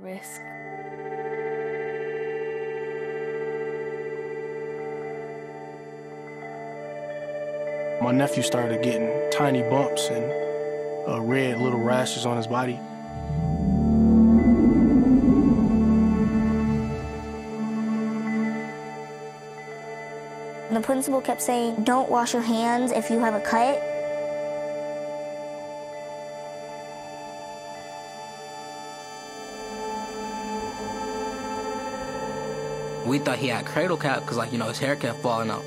risk. My nephew started getting tiny bumps and red little rashes on his body. The principal kept saying, don't wash your hands if you have a cut. We thought he had cradle cap because, like, you know, his hair kept falling out.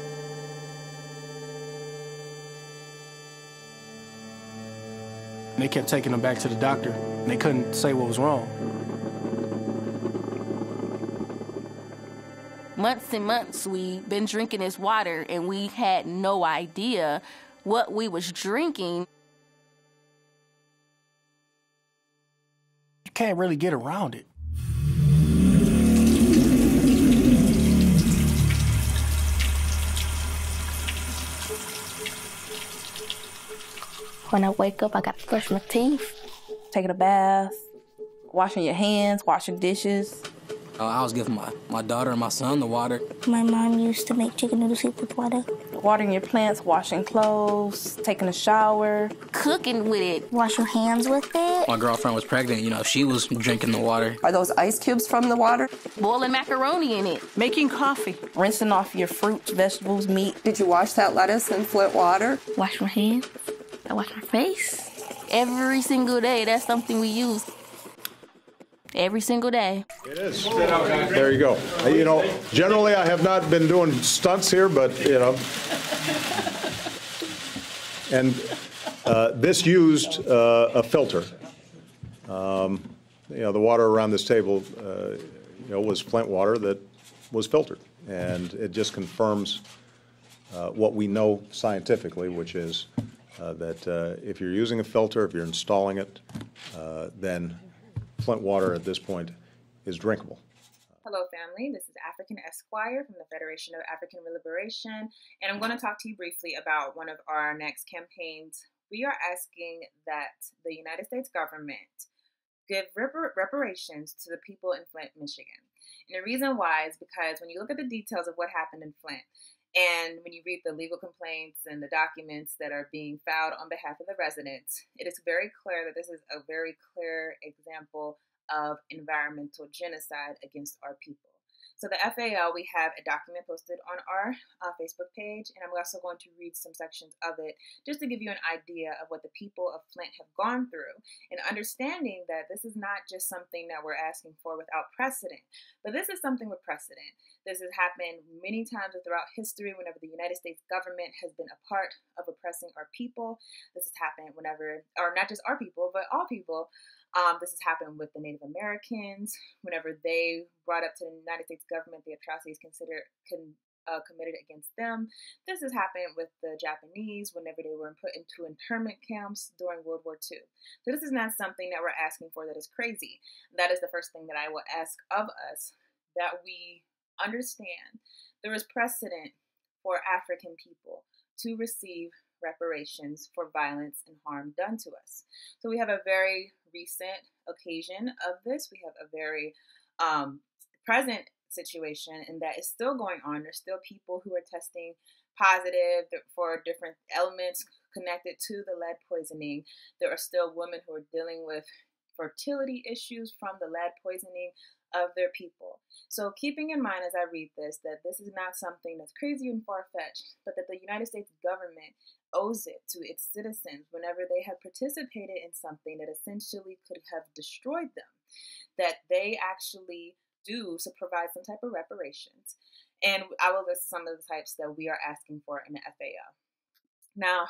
They kept taking him back to the doctor. They couldn't say what was wrong. Months and months we'd been drinking this water and we had no idea what we was drinking. You can't really get around it. When I wake up, I got to brush my teeth. Taking a bath, washing your hands, washing dishes. I was giving my daughter and my son the water. My mom used to make chicken noodle soup with water. Watering your plants, washing clothes, taking a shower. Cooking with it. Wash your hands with it. My girlfriend was pregnant, you know, she was drinking the water. Are those ice cubes from the water? Boiling macaroni in it. Making coffee. Rinsing off your fruits, vegetables, meat. Did you wash that lettuce in Flint water? Wash my hands. I wash my face. Every single day, that's something we use. Every single day. It is. There you go. You know, generally I have not been doing stunts here, but, you know. And this used a filter. You know, the water around this table, you know, was Flint water that was filtered. And it just confirms what we know scientifically, which is that if you're using a filter, if you're installing it, then Flint water at this point is drinkable. Hello, family. This is Afrikan Esquire from the Federation of African Liberation, and I'm going to talk to you briefly about one of our next campaigns. We are asking that the United States government give reparations to the people in Flint, Michigan. And the reason why is because when you look at the details of what happened in Flint, and when you read the legal complaints and the documents that are being filed on behalf of the residents, it is very clear that this is a very clear example of environmental genocide against our people. So the FAL, we have a document posted on our Facebook page, and I'm also going to read some sections of it just to give you an idea of what the people of Flint have gone through, and understanding that this is not just something that we're asking for without precedent, but this is something with precedent. This has happened many times throughout history whenever the United States government has been a part of oppressing our people. This has happened whenever, or not just our people, but all people. This has happened with the Native Americans, whenever they brought up to the United States government the atrocities committed against them. This has happened with the Japanese whenever they were put into internment camps during World War II. So this is not something that we're asking for that is crazy. That is the first thing that I will ask of us, that we understand there is precedent for African people to receive reparations for violence and harm done to us. So we have a very recent occasion of this. We have a very present situation, and that is still going on. There's still people who are testing positive for different elements connected to the lead poisoning. There are still women who are dealing with fertility issues from the lead poisoning of their people. So keeping in mind as I read this, that this is not something that's crazy and far-fetched, but that the United States government owes it to its citizens whenever they have participated in something that essentially could have destroyed them, that they actually do to provide some type of reparations. And I will list some of the types that we are asking for in the FAO. Now,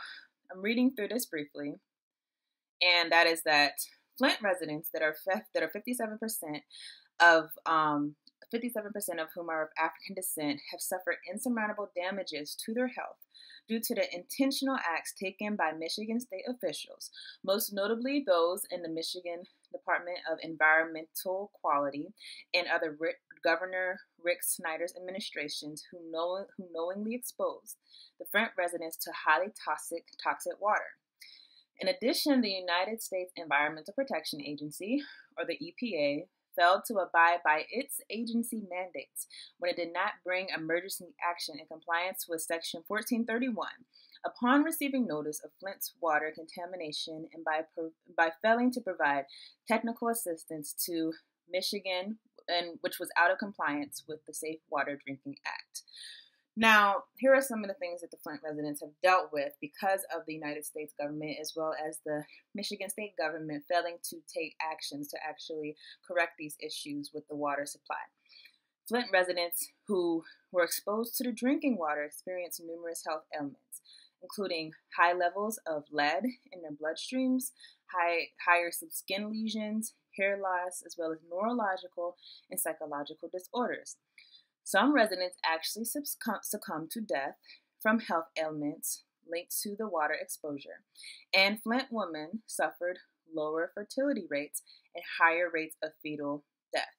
I'm reading through this briefly, and that is that Flint residents that are 57% of 57% of whom are of African descent have suffered insurmountable damages to their health due to the intentional acts taken by Michigan state officials, most notably those in the Michigan Department of Environmental Quality and other Governor Rick Snyder's administrations who knowingly exposed the Flint residents to highly toxic water. In addition, the United States Environmental Protection Agency, or the EPA, failed to abide by its agency mandates when it did not bring emergency action in compliance with Section 1431 upon receiving notice of Flint's water contamination and by failing to provide technical assistance to Michigan, and which was out of compliance with the Safe Water Drinking Act. Now, here are some of the things that the Flint residents have dealt with because of the United States government as well as the Michigan state government failing to take actions to actually correct these issues with the water supply. Flint residents who were exposed to the drinking water experienced numerous health ailments, including high levels of lead in their bloodstreams, higher skin lesions, hair loss, as well as neurological and psychological disorders. Some residents actually succumbed to death from health ailments linked to the water exposure, and Flint women suffered lower fertility rates and higher rates of fetal death.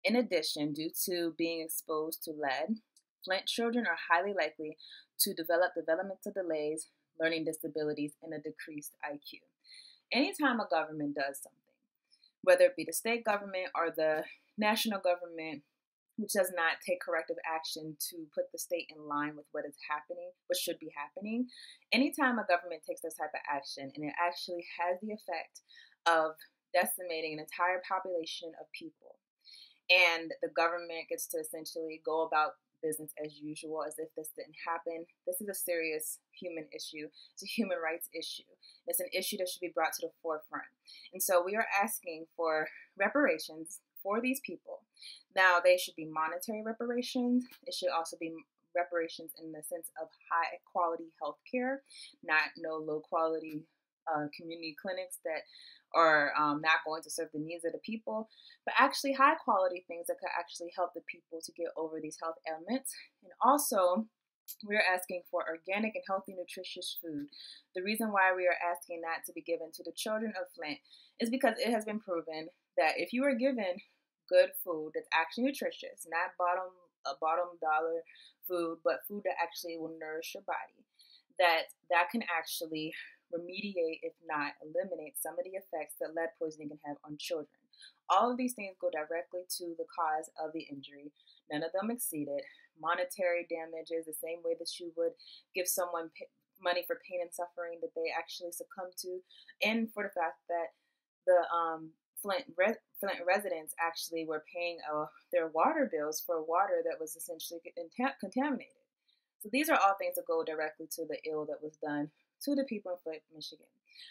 In addition, due to being exposed to lead, Flint children are highly likely to develop developmental delays, learning disabilities, and a decreased IQ. Anytime a government does something, whether it be the state government or the national government, which does not take corrective action to put the state in line with what is happening, what should be happening. Anytime a government takes this type of action and it actually has the effect of decimating an entire population of people, and the government gets to essentially go about business as usual as if this didn't happen, this is a serious human issue. It's a human rights issue. It's an issue that should be brought to the forefront. And so we are asking for reparations for these people. Now, they should be monetary reparations. It should also be reparations in the sense of high quality health care, not no low quality community clinics that are not going to serve the needs of the people, but actually high quality things that could actually help the people to get over these health ailments. And also, we're asking for organic and healthy, nutritious food. The reason why we are asking that to be given to the children of Flint is because it has been proven that if you are given good food that's actually nutritious, not bottom dollar food, but food that actually will nourish your body, that can actually remediate, if not eliminate, some of the effects that lead poisoning can have on children. All of these things go directly to the cause of the injury. None of them exceeded. Monetary damages, the same way that you would give someone money for pain and suffering that they actually succumb to, and for the fact that the Flint residents actually were paying their water bills for water that was essentially contaminated. So these are all things that go directly to the ill that was done to the people in Flint, Michigan.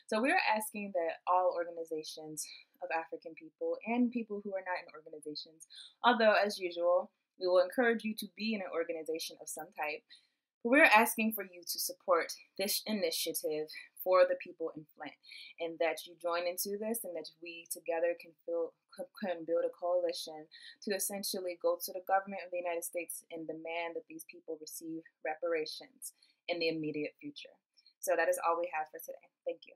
So we're asking that all organizations of African people and people who are not in organizations, although as usual, we will encourage you to be in an organization of some type, but we're asking for you to support this initiative for the people in Flint, and that you join into this, and that we together can build a coalition to essentially go to the government of the United States and demand that these people receive reparations in the immediate future. So that is all we have for today. Thank you.